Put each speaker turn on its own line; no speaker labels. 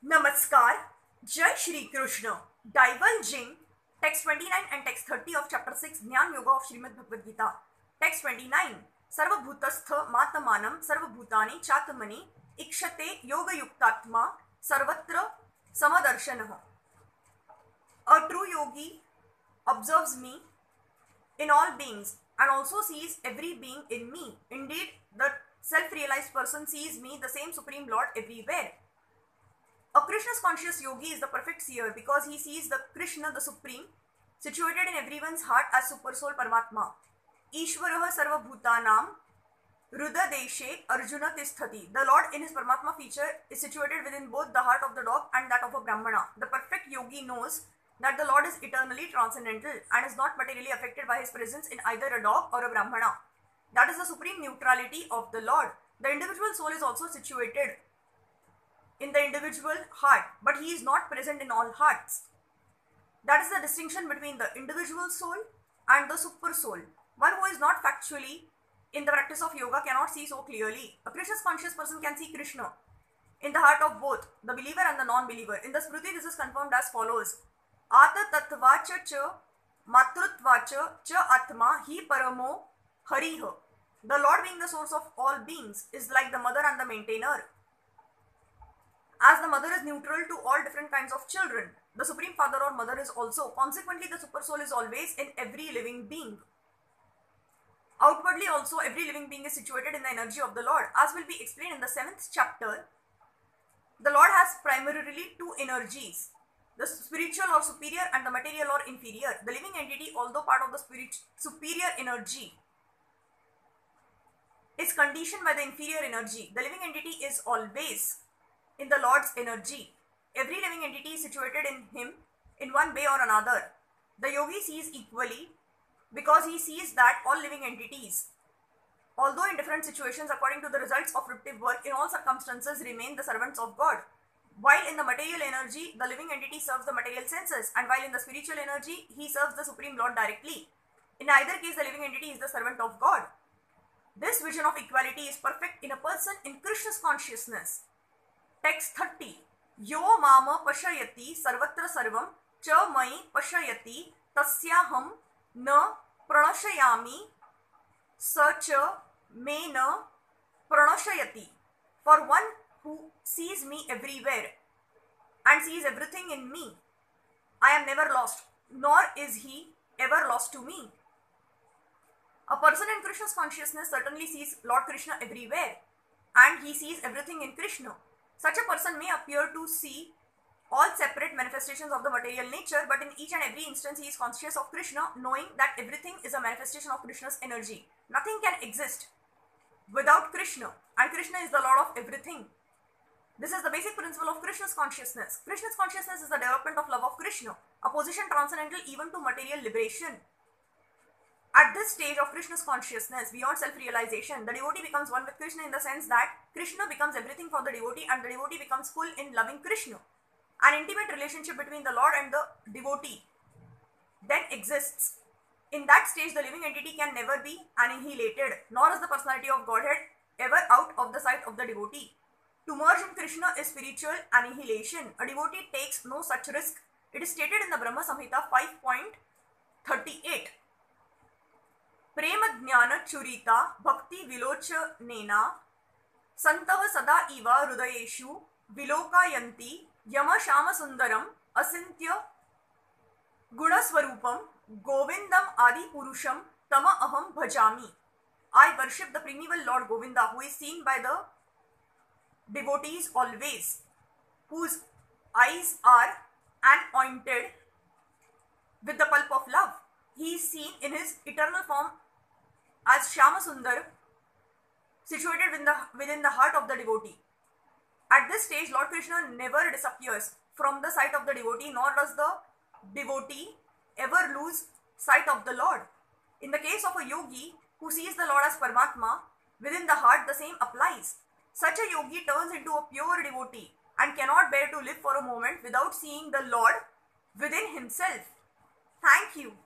Namaskar, Jai Shri Krishna. Divulging text 29 and text 30 of chapter 6 Jnana Yoga of Srimad Bhagavad Gita. Text 29. Sarvabhutastha matamanam sarvabhutani chatamani ikshate yoga yuktatma sarvatra samadarshanaha. A true yogi observes me in all beings and also sees every being in me. Indeed, the self-realized person sees me, the same Supreme Lord, everywhere. A Krishna's conscious yogi is the perfect seer because he sees the Krishna, the Supreme, situated in everyone's heart as Super Soul Paramatma. Ishvaraha Sarva Bhutanam Ruda Deshe Arjuna Tisthati. The Lord in his Paramatma feature is situated within both the heart of the dog and that of a Brahmana. The perfect yogi knows that the Lord is eternally transcendental and is not materially affected by his presence in either a dog or a Brahmana. That is the supreme neutrality of the Lord. The individual soul is also situated in the individual heart, but he is not present in all hearts. That is the distinction between the individual soul and the super soul. One who is not factually in the practice of yoga cannot see so clearly. A Krishna's conscious person can see Krishna in the heart of both the believer and the non-believer. In the Smriti, this is confirmed as follows: Ata tattvacha cha matrutvacha cha atma hi paramo hariha. The Lord, being the source of all beings, is like the mother and the maintainer. As the mother is neutral to all different kinds of children, the Supreme Father or Mother is also. Consequently, the Super Soul is always in every living being. Outwardly also, every living being is situated in the energy of the Lord. As will be explained in the 7th chapter, the Lord has primarily two energies: the spiritual or superior and the material or inferior. The living entity, although part of the superior energy, is conditioned by the inferior energy. The living entity is always in the Lord's energy. Every living entity is situated in him in one way or another. The yogi sees equally because he sees that all living entities, although in different situations according to the results of fruitive work, in all circumstances remain the servants of God. While in the material energy, the living entity serves the material senses, and while in the spiritual energy, he serves the Supreme Lord directly. In either case, the living entity is the servant of God. This vision of equality is perfect in a person in Krishna's consciousness. Text 30. Yo mama pashayati sarvatra sarvam cha mai pashayati tasyaham na pranashayami sa cha me na pranashayati. For one who sees me everywhere and sees everything in me, I am never lost, nor is he ever lost to me. A person in Krishna's consciousness certainly sees Lord Krishna everywhere and he sees everything in Krishna. Such a person may appear to see all separate manifestations of the material nature, but in each and every instance he is conscious of Krishna, knowing that everything is a manifestation of Krishna's energy. Nothing can exist without Krishna, and Krishna is the Lord of everything. This is the basic principle of Krishna's consciousness. Krishna's consciousness is the development of love of Krishna, a position transcendental even to material liberation. At this stage of Krishna's consciousness, beyond self-realization, the devotee becomes one with Krishna in the sense that Krishna becomes everything for the devotee and the devotee becomes full in loving Krishna. An intimate relationship between the Lord and the devotee then exists. In that stage, the living entity can never be annihilated, nor is the personality of Godhead ever out of the sight of the devotee. To merge in Krishna is spiritual annihilation. A devotee takes no such risk. It is stated in the Brahma Samhita 5.38. प्रेम ज्ञान चुरिता भक्ति विलोचनेना संतः सदा इव हृदयेषु विलोकायन्ति यम श्याम सुंदरम अचिन्त्य गुणस्वरूपम गोविंदम आदि पुरुषम तम अहम भजामि. I worship the primeval Lord Govinda, who is seen by the devotees always, whose eyes are anointed with the pulp of love. He is seen in his eternal form as Shyama Sundar, situated within the heart of the devotee. At this stage, Lord Krishna never disappears from the sight of the devotee, nor does the devotee ever lose sight of the Lord. In the case of a yogi who sees the Lord as Paramatma, within the heart the same applies. Such a yogi turns into a pure devotee and cannot bear to live for a moment without seeing the Lord within himself. Thank you.